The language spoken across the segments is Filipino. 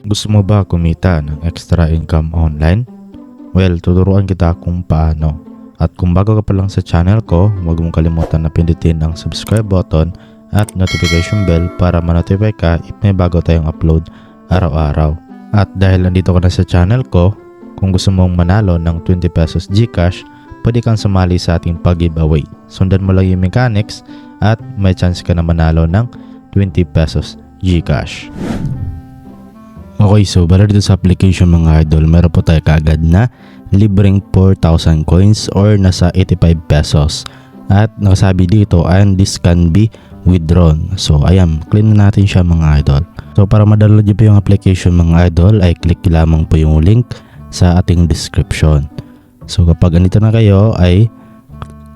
Gusto mo ba kumita ng extra income online? Well, tuturuan kita kung paano. At kung bago ka pa lang sa channel ko, huwag mong kalimutan na pindutin ang subscribe button at notification bell para ma-notify ka if may bago tayong upload araw-araw. At dahil nandito ka na sa channel ko, kung gusto mong manalo ng 20 pesos GCash, pwede kang sumali sa ating pag-giveaway. Sundan mo lang yung mechanics at may chance ka na manalo ng 20 pesos GCash. Okay, so bala dito sa application mga idol, meron po tayo kaagad na libreng 4,000 coins or nasa 85 pesos. At nakasabi dito, and this can be withdrawn. So ayan, clean na natin siya mga idol. So para ma-download nyo po yung application mga idol, ay click lamang po yung link sa ating description. So kapag ganito na kayo, ay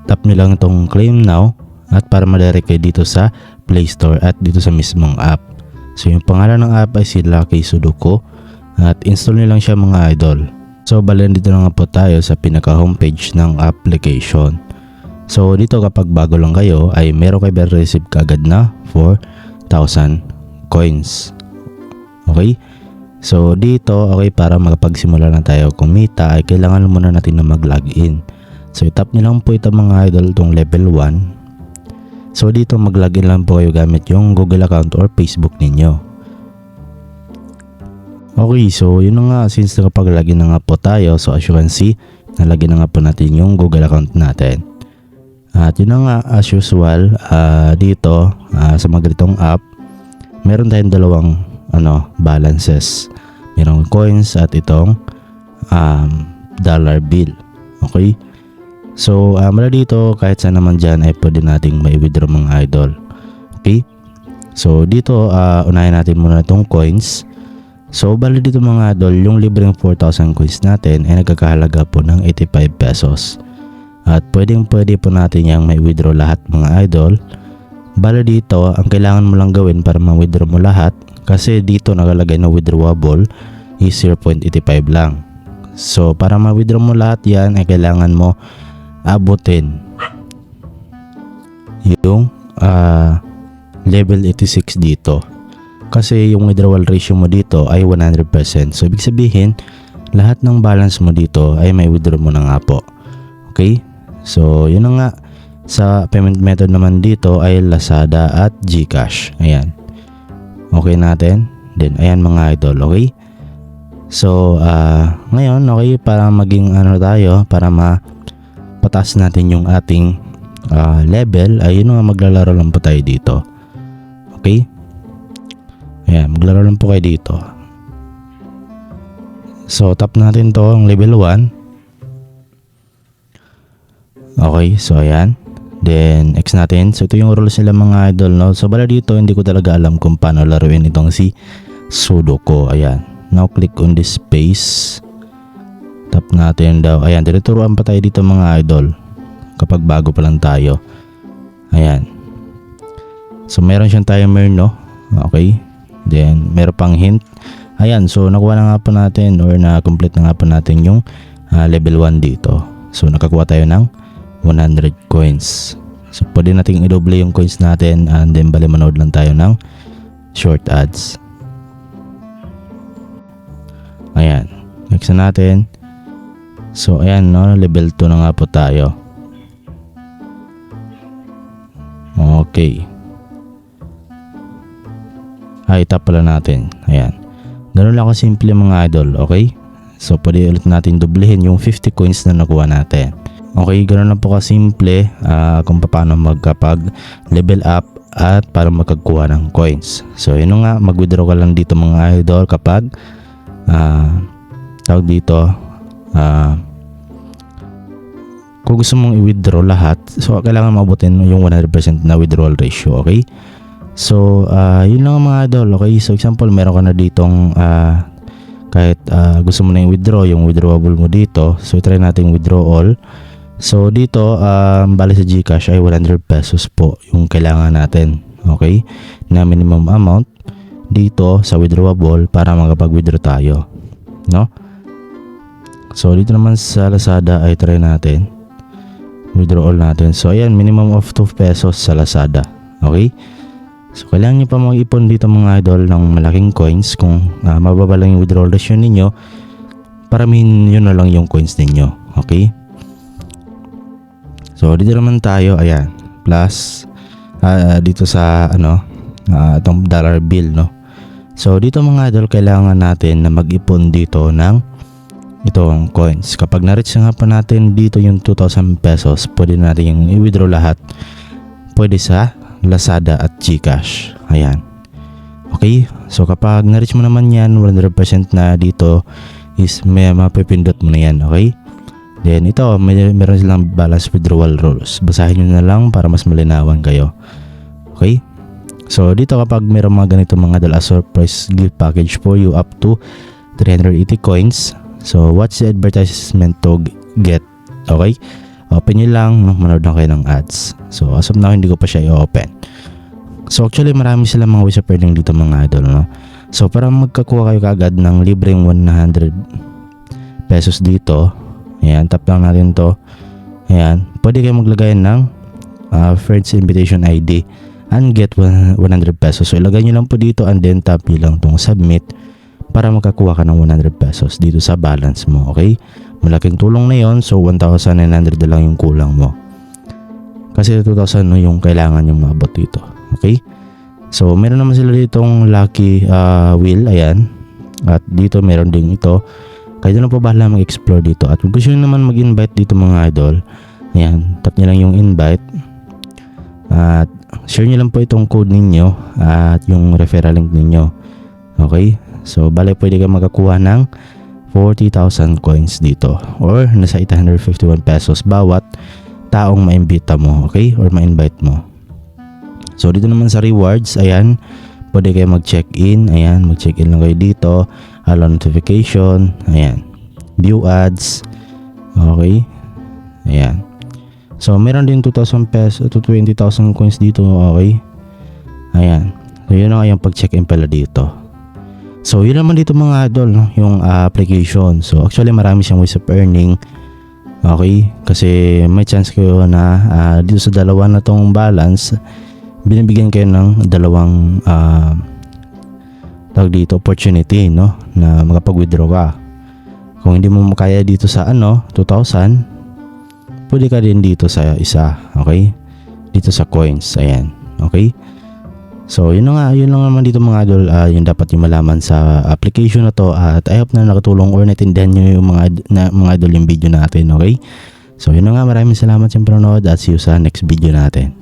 tap nyo lang itong claim now at para ma-direct kayo dito sa Play Store at dito sa mismong app. So yung pangalan ng app ay si Lucky Sudoku at install nyo lang siya mga idol. So bali dito na nga po tayo sa pinaka homepage ng application. So dito kapag bago lang kayo ay meron kayo receive kagad na 4,000 coins. Okay? So dito okay, para makapagsimula na tayo kumita ay kailangan muna natin na mag-login. So itap nyo lang po ito mga idol itong level 1. So dito mag-login lang po kayo gamit yung Google account or Facebook ninyo. Okay, so yun na nga, since nakapag-login na nga po tayo, so as you can see, nalagyan na nga po natin yung Google account natin. At yun na nga, as usual, dito sa mga ganitong app, meron tayong dalawang balances. Merong coins at itong dollar bill. Okay? So, mula dito, kahit saan naman dyan ay pwede nating mai-withdraw mga idol. Okay? So, dito, unahin natin muna itong coins. So, bali dito mga idol, yung libreng 4,000 coins natin ay nagkakahalaga po ng 85 pesos. At pwede po natin yung mai-withdraw lahat mga idol. Bali dito, ang kailangan mo lang gawin para ma-withdraw mo lahat, kasi dito nakalagay na withdrawable is 0.85 lang. So, para ma-withdraw mo lahat yan, ay kailangan mo abutin yung level 86 dito, kasi yung withdrawal ratio mo dito ay 100%. So ibig sabihin lahat ng balance mo dito ay may withdraw mo na nga po. Okay, so yun na nga. Sa payment method naman dito ay Lazada at GCash. Ayan, okay natin then. Ayan mga idol. Okay, so ngayon okay, para maging tayo, para pataas natin yung ating level, ay yun nga, maglalaro lang po tayo dito. Okay? Ayan, maglalaro lang po kayo dito. So tap natin to ang level 1. Okay, so ayan. Then X natin. So ito yung rules nila mga idol, no? So bala dito, hindi ko talaga alam kung paano laruin itong si Sudoku. Ayan. Now click on this space. Tap natin daw. Ayan, tinuturuan pa tayo dito mga idol kapag bago pa lang tayo. Ayan. So meron siyang timer, no? Okay. Then meron pang hint. Ayan, so nakuha na nga po natin or na-complete na nga po natin yung level 1 dito. So nakakuha tayo ng 100 coins. So pwede natin i-double yung coins natin and then bali manood lang tayo ng short ads. Ayan. Next na natin. So ayan, no, level 2 na nga po tayo. Okay. Ay, tap pala natin. Ayan. Ganun lang kasimple mga idol. Okay. So pwede ulit natin doblehin yung 50 coins na nakuha natin. Okay, ganun lang po kasimple kung paano magkapag level up at para magkakuha ng coins. So yun nga, mag-withdraw ka lang dito mga idol kapag tawag dito, kung gusto mong i-withdraw lahat, so kailangan maabutin yung 100% na withdrawal ratio. Okay, so yun lang mga idol. Okay, so example, meron ka na ditong kahit gusto mo na i-withdraw yung withdrawable mo dito, so try natin withdraw all. So dito bali sa GCash ay 100 pesos po yung kailangan natin. Okay, na minimum amount dito sa withdrawable para makapag-withdraw tayo, no? So dito naman sa Lazada ay try natin withdraw all natin. So ayan, minimum of 2 pesos sa Lazada. Okay, So kailangan nyo pa mag-ipon dito mga idol ng malaking coins. Kung mababa lang yung withdrawal ratio ninyo, paramihin yun na lang yung coins ninyo. Okay? So dito naman tayo, ayan, plus dito sa itong dollar bill, no. So dito mga idol, kailangan natin na mag-ipon dito ng itong coins. Kapag na-reach nga pa natin dito yung 2,000 pesos, pwede natin yung i-withdraw lahat. Pwede sa Lazada at GCash. Ayan. Okay? So kapag na-reach mo naman yan, 100% na dito is may mapipindot mo na yan. Okay? Then ito, meron silang balance withdrawal rules. Basahin nyo na lang para mas malinawan kayo. Okay? So dito kapag meron mga ganito mga dala surprise gift package for you up to 380 coins. So watch the advertisement to get. Okay? Open nyo lang, no? Manood lang kayo ng ads. So as of now, hindi ko pa siya i-open. So actually marami sila mga ways of earning dito mga idol, no? So para magkakuha kayo kaagad ng libreng 100 pesos dito, ayan, tap lang natin to. Ayan, pwede kayo maglagay ng friends invitation ID and get 100 pesos. So ilagay nyo lang po dito and then tap nyo lang tong submit para makakuha ka ng 100 pesos dito sa balance mo. Okay? Malaking tulong na yon. So 1,900 na lang yung kulang mo. Kasi 2,000 no, yung kailangan yung maabot dito. Okay? So meron naman sila ditong lucky wheel. Ayan. At dito meron din ito. Kayo na po bahala mag-explore dito. At kung gusto nyo naman mag-invite dito mga idol, ayan, tap nyo lang yung invite. At share nyo lang po itong code ninyo at yung referral link ninyo. Okay? So bale pwede ka makakuha ng 40,000 coins dito or nasa 851 pesos bawat taong maimbita mo, okay, or ma-invite mo. So dito naman sa rewards, ayan, pwede kayo mag-check-in. Ayan, mag-check-in lang kayo dito, allow notification, ayan, view ads. Okay, ayan. So meron din 2,000 pesos to 20,000 coins dito. Okay, ayan. So yun na yung pag-check-in pala dito. So yun naman dito mga idol, no? Yung application. So actually marami siyang ways of earning. Okay? Kasi may chance kayo na dito sa dalawa na tong balance, binibigyan kayo ng dalawang tawag dito opportunity, no? Na makapag-withdraw ka. Kung hindi mo makaya dito sa 2,000, pwede ka din dito sa isa. Okay? Dito sa coins. Ayan. Okay? So yun lang naman dito mga idol, yung dapat yung malaman sa application na to, at I hope na nakatulong or natindihan nyo yung mga idol yung video natin. Okay, so yun na nga, maraming salamat sa panonood at see you sa next video natin.